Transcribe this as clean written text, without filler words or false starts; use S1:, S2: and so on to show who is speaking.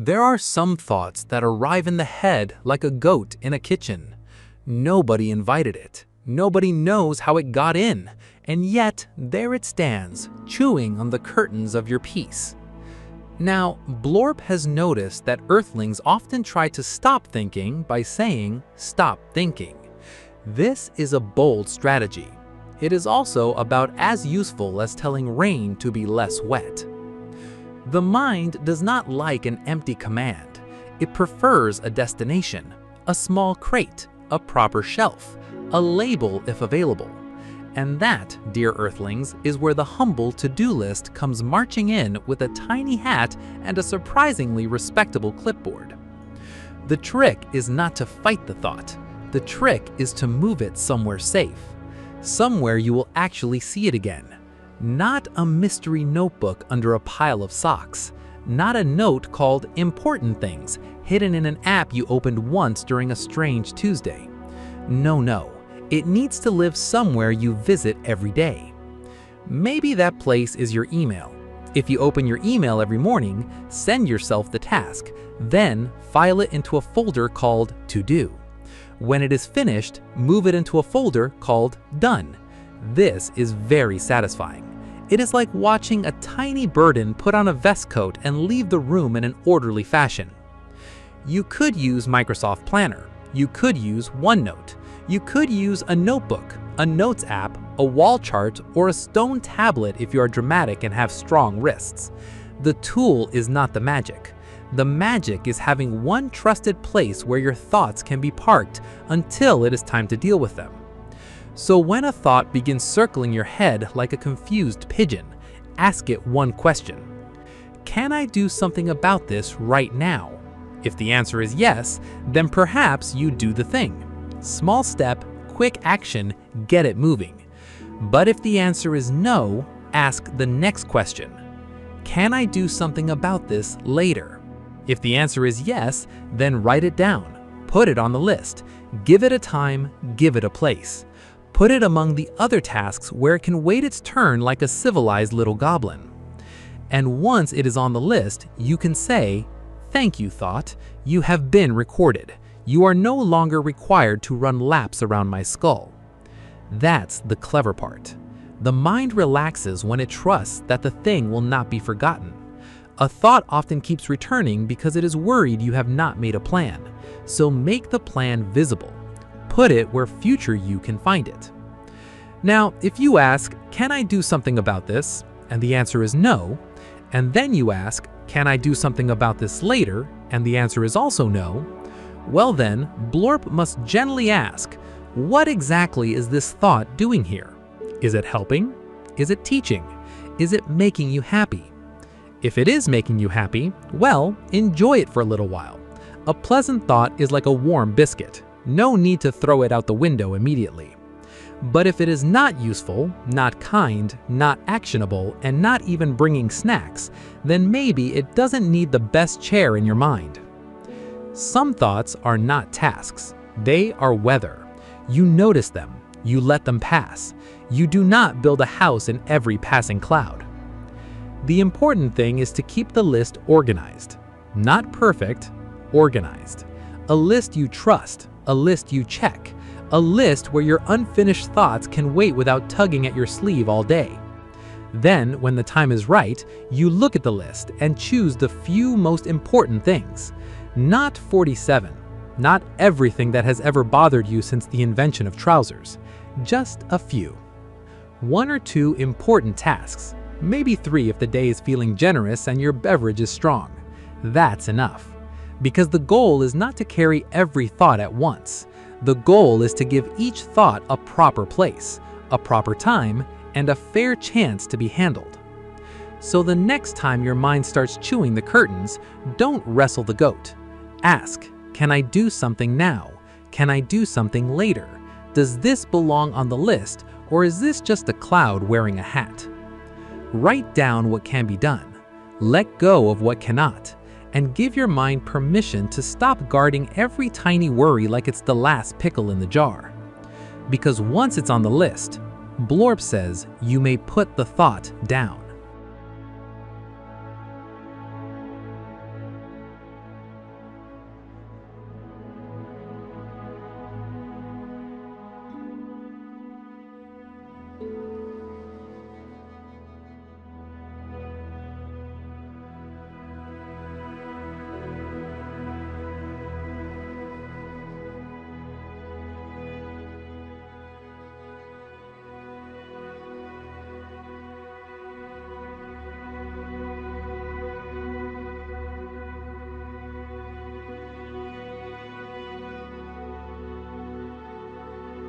S1: There are some thoughts that arrive in the head like a goat in a kitchen. Nobody invited it. Nobody knows how it got in. And yet, there it stands, chewing on the curtains of your peace. Now, Blorp has noticed that Earthlings often try to stop thinking by saying, "Stop thinking." This is a bold strategy. It is also about as useful as telling rain to be less wet. The mind does not like an empty command. It prefers a destination, a small crate, a proper shelf, a label if available. And that, dear Earthlings, is where the humble to-do list comes marching in with a tiny hat and a surprisingly respectable clipboard. The trick is not to fight the thought. The trick is to move it somewhere safe, somewhere you will actually see it again. Not a mystery notebook under a pile of socks, not a note called Important Things hidden in an app you opened once during a strange Tuesday. No. It needs to live somewhere you visit every day. Maybe that place is your email. If you open your email every morning, send yourself the task, then file it into a folder called To Do. When it is finished, move it into a folder called Done. This is very satisfying. It is like watching a tiny burden put on a vest coat and leave the room in an orderly fashion. You could use Microsoft Planner. You could use OneNote. You could use a notebook, a notes app, a wall chart, or a stone tablet if you are dramatic and have strong wrists. The tool is not the magic. The magic is having one trusted place where your thoughts can be parked until it is time to deal with them. So when a thought begins circling your head like a confused pigeon, ask it one question. Can I do something about this right now? If the answer is yes, then perhaps you do the thing. Small step, quick action, get it moving. But if the answer is no, ask the next question. Can I do something about this later? If the answer is yes, then write it down. Put it on the list. Give it a time, give it a place. Put it among the other tasks where it can wait its turn like a civilized little goblin. And once it is on the list, you can say, "Thank you, thought. You have been recorded. You are no longer required to run laps around my skull." That's the clever part. The mind relaxes when it trusts that the thing will not be forgotten. A thought often keeps returning because it is worried you have not made a plan. So make the plan visible. Put it where future you can find it. Now, if you ask, "Can I do something about this?" and the answer is no, and then you ask, "Can I do something about this later?" and the answer is also no, well then, Blorp must gently ask, what exactly is this thought doing here? Is it helping? Is it teaching? Is it making you happy? If it is making you happy, well, enjoy it for a little while. A pleasant thought is like a warm biscuit. No need to throw it out the window immediately. But if it is not useful, not kind, not actionable, and not even bringing snacks, then maybe it doesn't need the best chair in your mind. Some thoughts are not tasks. They are weather. You notice them. You let them pass. You do not build a house in every passing cloud. The important thing is to keep the list organized. Not perfect, organized. A list you trust, a list you check, a list where your unfinished thoughts can wait without tugging at your sleeve all day. Then, when the time is right, you look at the list and choose the few most important things. Not 47, not everything that has ever bothered you since the invention of trousers, just a few. 1 or 2 important tasks, maybe 3 if the day is feeling generous and your beverage is strong. That's enough. Because the goal is not to carry every thought at once. The goal is to give each thought a proper place, a proper time, and a fair chance to be handled. So the next time your mind starts chewing the curtains, don't wrestle the goat. Ask, can I do something now? Can I do something later? Does this belong on the list, or is this just a cloud wearing a hat? Write down what can be done. Let go of what cannot. And give your mind permission to stop guarding every tiny worry like it's the last pickle in the jar. Because once it's on the list, Blorp says you may put the thought down.